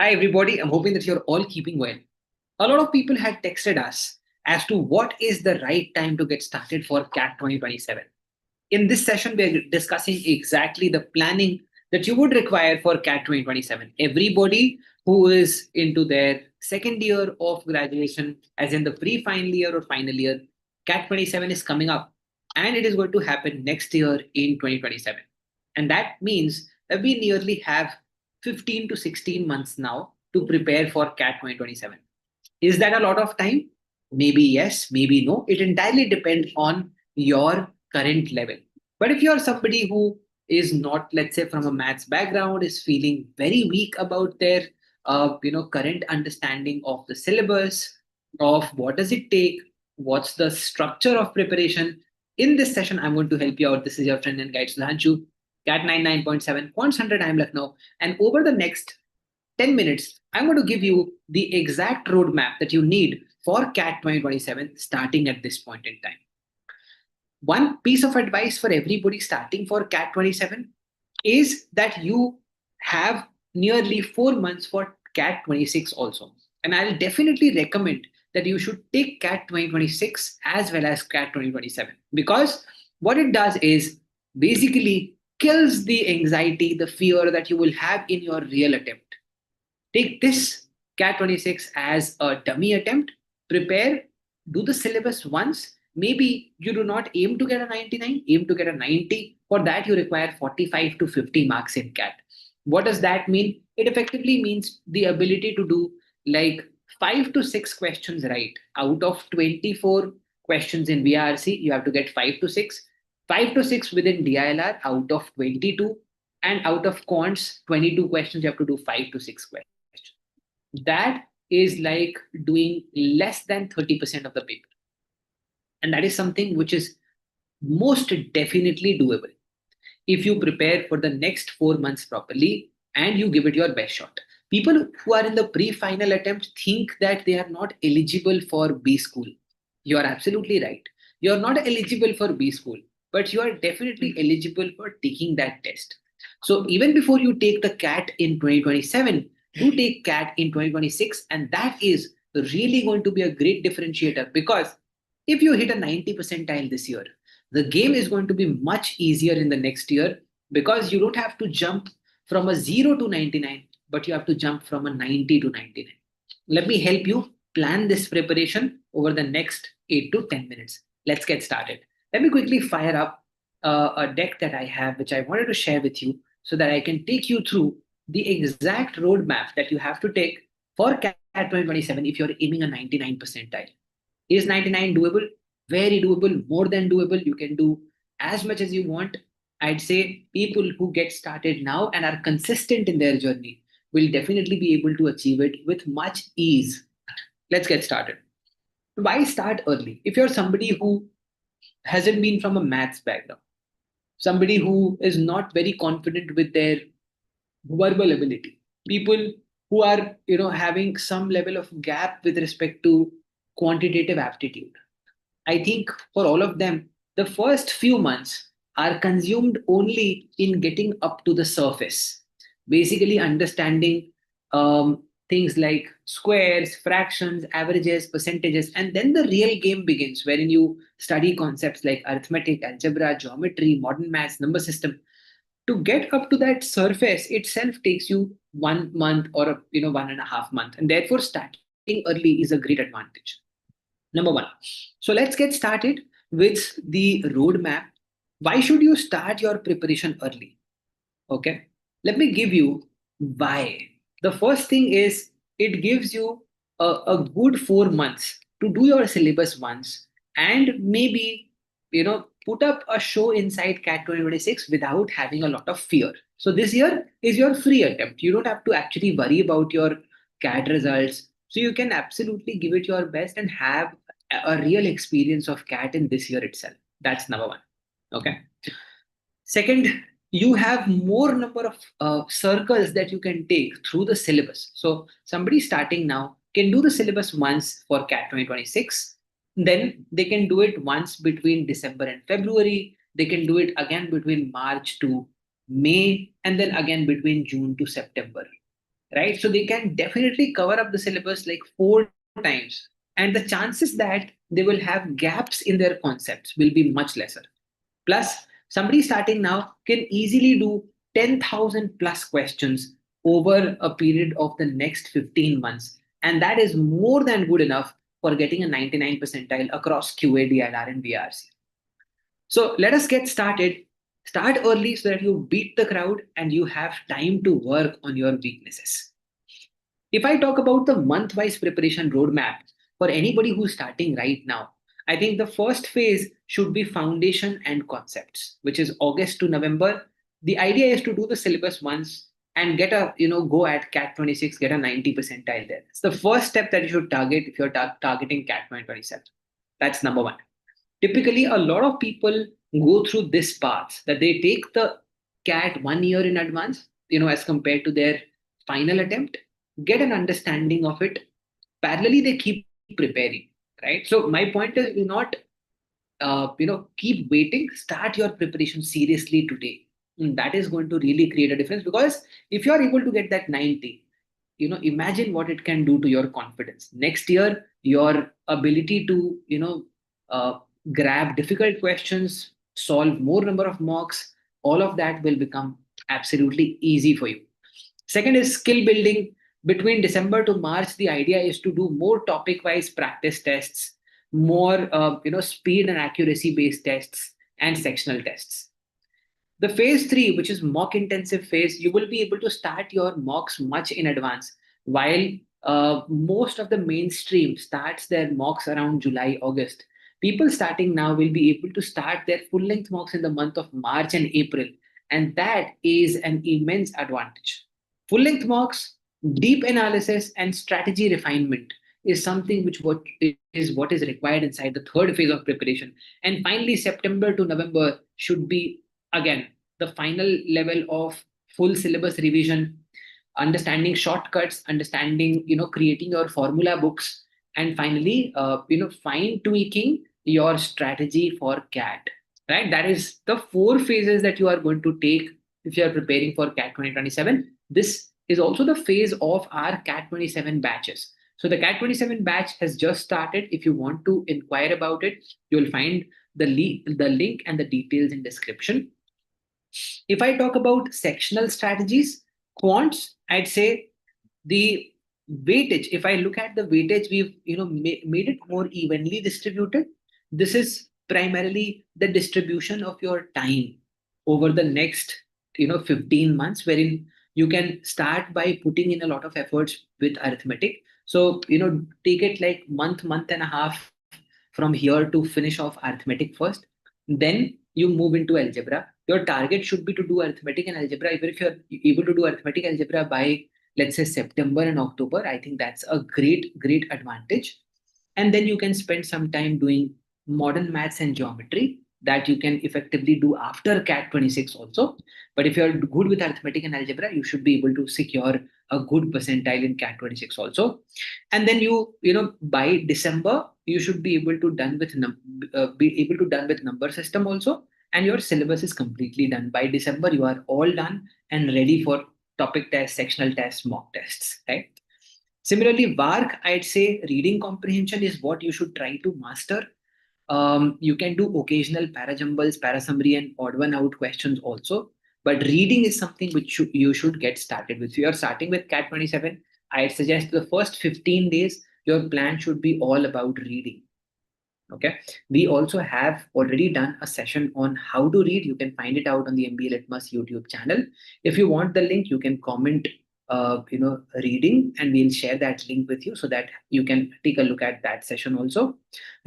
Hi, everybody. I'm hoping that you're all keeping well. A lot of people had texted us as to what is the right time to get started for CAT 2027. In this session, we're discussing exactly the planning that you would require for CAT 2027. Everybody who is into their second year of graduation, as in the pre-final year or final year, CAT 27 is coming up and it is going to happen next year in 2027. And that means that we nearly have 15 to 16 months now to prepare for CAT 2027. Is that a lot of time? Maybe yes, maybe no. It entirely depends on your current level. But if you're somebody who is not, let's say, from a maths background, is feeling very weak about their, current understanding of the syllabus, of what does it take, what's the structure of preparation. In this session, I'm going to help you out. This is your friend and guide Sudhanshu, CAT 99.7, Quant 100, IIM Lucknow. And over the next 10 minutes, I'm going to give you the exact roadmap that you need for CAT 2027 starting at this point in time. One piece of advice for everybody starting for CAT 27 is that you have nearly 4 months for CAT 26 also. And I'll definitely recommend that you should take CAT 2026 as well as CAT 2027 because what it does is basically kills the anxiety, the fear that you will have in your real attempt. Take this CAT 26 as a dummy attempt, prepare, do the syllabus once. Maybe you do not aim to get a 99, aim to get a 90. For that, you require 45 to 50 marks in CAT. What does that mean? It effectively means the ability to do like 5 to 6 questions right. Out of 24 questions in VARC, you have to get 5 to 6. 5 to 6 within DILR out of 22. And out of Quant's 22 questions, you have to do 5 to 6 questions. That is like doing less than 30% of the paper. And that is something which is most definitely doable if you prepare for the next 4 months properly and you give it your best shot. People who are in the pre-final attempt think that they are not eligible for B school. You are absolutely right. You are not eligible for B school, but you are definitely eligible for taking that test. So even before you take the CAT in 2027, do take CAT in 2026, and that is really going to be a great differentiator because if you hit a 90 percentile this year, the game is going to be much easier in the next year because you don't have to jump from a 0 to 99, but you have to jump from a 90 to 99. Let me help you plan this preparation over the next 8 to 10 minutes. Let's get started. Let me quickly fire up a deck that I have, which I wanted to share with you so that I can take you through the exact roadmap that you have to take for CAT 2027 if you're aiming a 99 percentile. Is 99 doable? Very doable, more than doable. You can do as much as you want. I'd say people who get started now and are consistent in their journey will definitely be able to achieve it with much ease. Let's get started. Why start early? If you're somebody who hasn't been from a maths background, somebody who is not very confident with their verbal ability, people who are having some level of gap with respect to quantitative aptitude, I think for all of them, the first few months are consumed only in getting up to the surface, basically understanding things like squares, fractions, averages, percentages, and then the real game begins, wherein you study concepts like arithmetic, algebra, geometry, modern maths, number system. To get up to that surface itself takes you 1 month or 1.5 months, and therefore starting early is a great advantage. Number one. So let's get started with the roadmap. Why should you start your preparation early? Okay. Let me give you why. The first thing is it gives you a good 4 months to do your syllabus once and maybe, put up a show inside CAT 2026 without having a lot of fear. So this year is your free attempt. You don't have to actually worry about your CAT results. So you can absolutely give it your best and have a real experience of CAT in this year itself. That's number one. Okay. Second, you have more number of circles that you can take through the syllabus. So somebody starting now can do the syllabus once for CAT 2026. Then they can do it once between December and February. They can do it again between March to May, and then again between June to September. right? So they can definitely cover up the syllabus like 4 times. And the chances that they will have gaps in their concepts will be much lesser. Plus, somebody starting now can easily do 10,000 plus questions over a period of the next 15 months. And that is more than good enough for getting a 99 percentile across QA, DLR, and VRC. So let us get started. Start early so that you beat the crowd and you have time to work on your weaknesses. If I talk about the month wise preparation roadmap for anybody who's starting right now, I think the first phase should be foundation and concepts, which is August to November. The idea is to do the syllabus once and get a, go at CAT 26, get a 90 percentile there. It's the first step that you should target if you're targeting CAT 2027. That's number one. Typically, a lot of people go through this path that they take the CAT 1 year in advance, as compared to their final attempt, get an understanding of it. Parallelly, they keep preparing, right? So my point is, do not, keep waiting. Start your preparation seriously today. That is going to really create a difference because if you are able to get that 90, imagine what it can do to your confidence. Next year, your ability to, uh, grab difficult questions, solve more number of mocks, all of that will become absolutely easy for you. Second is skill building. Between December to March, the idea is to do more topic-wise practice tests, more speed and accuracy based tests, and sectional tests. The phase three, which is mock intensive phase, you will be able to start your mocks much in advance. While most of the mainstream starts their mocks around July, August, people starting now will be able to start their full length mocks in the month of March and April. And that is an immense advantage. Full length mocks, deep analysis, and strategy refinement is something what is required inside the third phase of preparation. And finally, September to November should be again the final level of full syllabus revision, understanding shortcuts, understanding, creating your formula books, and finally, fine tweaking your strategy for CAT. Right? That is the 4 phases that you are going to take if you are preparing for CAT 2027. This is also the phase of our CAT 27 batches. So the CAT 27 batch has just started. If you want to inquire about it, you'll find the link and the details in description. If I talk about sectional strategies, quants, I'd say the weightage. If I look at the weightage, we've made it more evenly distributed. This is primarily the distribution of your time over the next 15 months, wherein you can start by putting in a lot of efforts with arithmetic. So take it like month and a half from here to finish off arithmetic first. Then you move into algebra. Your target should be to do arithmetic and algebra. Even if you're able to do arithmetic algebra by, let's say, September and October, I think that's a great advantage. And then you can spend some time doing modern maths and geometry that you can effectively do after CAT 26 also. But if you're good with arithmetic and algebra, you should be able to secure a good percentile in CAT 26 also. And then by December, you should be able to done with number system also, and your syllabus is completely done. By December, you are all done and ready for topic tests, sectional tests, mock tests, right? Similarly, VARC, I'd say reading comprehension is what you should try to master. You can do occasional parajumbles, parasummary, and odd one out questions also. But reading is something which you should get started with. If you are starting with CAT 27, I suggest the first 15 days, your plan should be all about reading. Okay. We also have already done a session on how to read. You can find it out on the MBA Litmus YouTube channel. If you want the link, you can comment, reading, and we'll share that link with you so that you can take a look at that session also.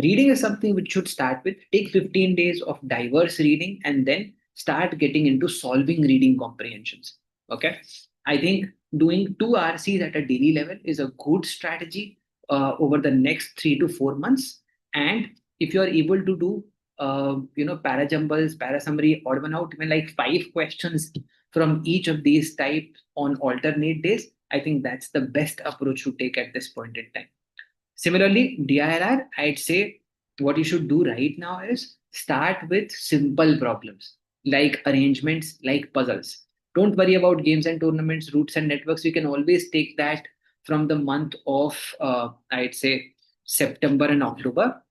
Reading is something which should start with. Take 15 days of diverse reading and then start getting into solving reading comprehensions. Okay. I think doing 2 RCs at a daily level is a good strategy over the next 3 to 4 months. And if you are able to do, parajumbles, parasummary, odd one out, even like 5 questions from each of these types on alternate days, I think that's the best approach to take at this point in time. Similarly, DILR, I'd say what you should do right now is start with simple problems like arrangements, like puzzles. Don't worry about games and tournaments, routes and networks. We can always take that from the month of, I'd say, September and October.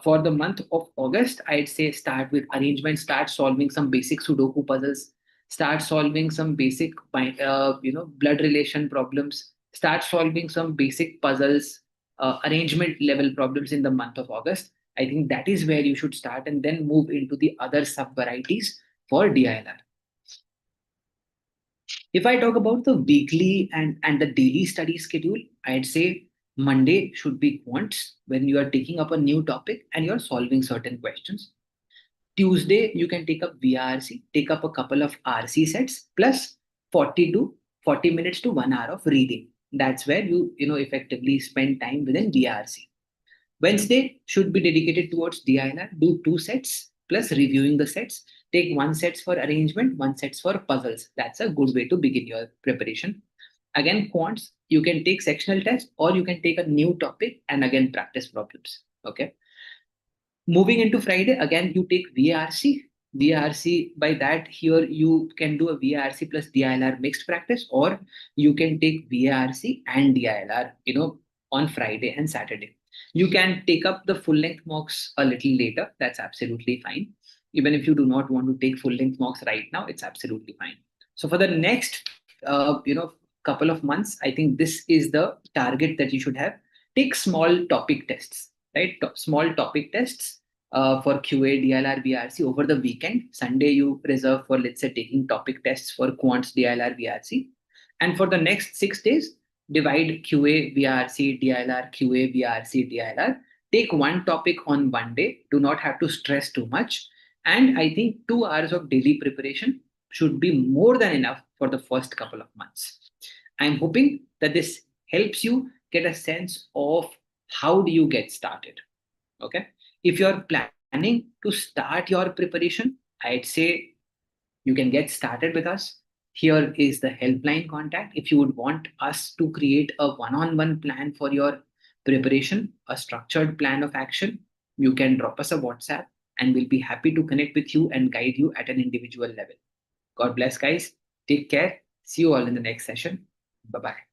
For the month of August, I'd say start with arrangement, start solving some basic Sudoku puzzles, start solving some basic, blood relation problems, start solving some basic puzzles, arrangement level problems in the month of August. I think that is where you should start and then move into the other sub varieties for DILR. If I talk about the weekly and the daily study schedule, I'd say Monday should be quants when you are taking up a new topic and you're solving certain questions. Tuesday, you can take up VRC, take up a couple of RC sets plus 40 to 40 minutes to 1 hour of reading. That's where you effectively spend time within VRC. Wednesday should be dedicated towards DILR. Do 2 sets plus reviewing the sets. Take 1 sets for arrangement, 1 sets for puzzles. That's a good way to begin your preparation. Again, quants, you can take sectional test or you can take a new topic and again practice problems. Okay. Moving into Friday, again, you take VRC. VRC, by that, here you can do a VRC plus DILR mixed practice, or you can take VRC and DILR, on Friday and Saturday. You can take up the full length mocks a little later. That's absolutely fine. Even if you do not want to take full length mocks right now, it's absolutely fine. So for the next, couple of months, I think this is the target that you should have. Take small topic tests, right? Small topic tests for QA, DLR, VRC over the weekend. Sunday, you reserve for, let's say, taking topic tests for quants, DLR, VRC. And for the next 6 days, divide QA, VRC, DLR, QA, VRC, DLR. Take one topic on one day. Do not have to stress too much. And I think 2 hours of daily preparation should be more than enough for the first couple of months. I'm hoping that this helps you get a sense of how do you get started. Okay. If you're planning to start your preparation, I'd say you can get started with us. Here is the helpline contact. If you would want us to create a one-on-one plan for your preparation, a structured plan of action, you can drop us a WhatsApp and we'll be happy to connect with you and guide you at an individual level. God bless, guys. Take care. See you all in the next session. Bye-bye.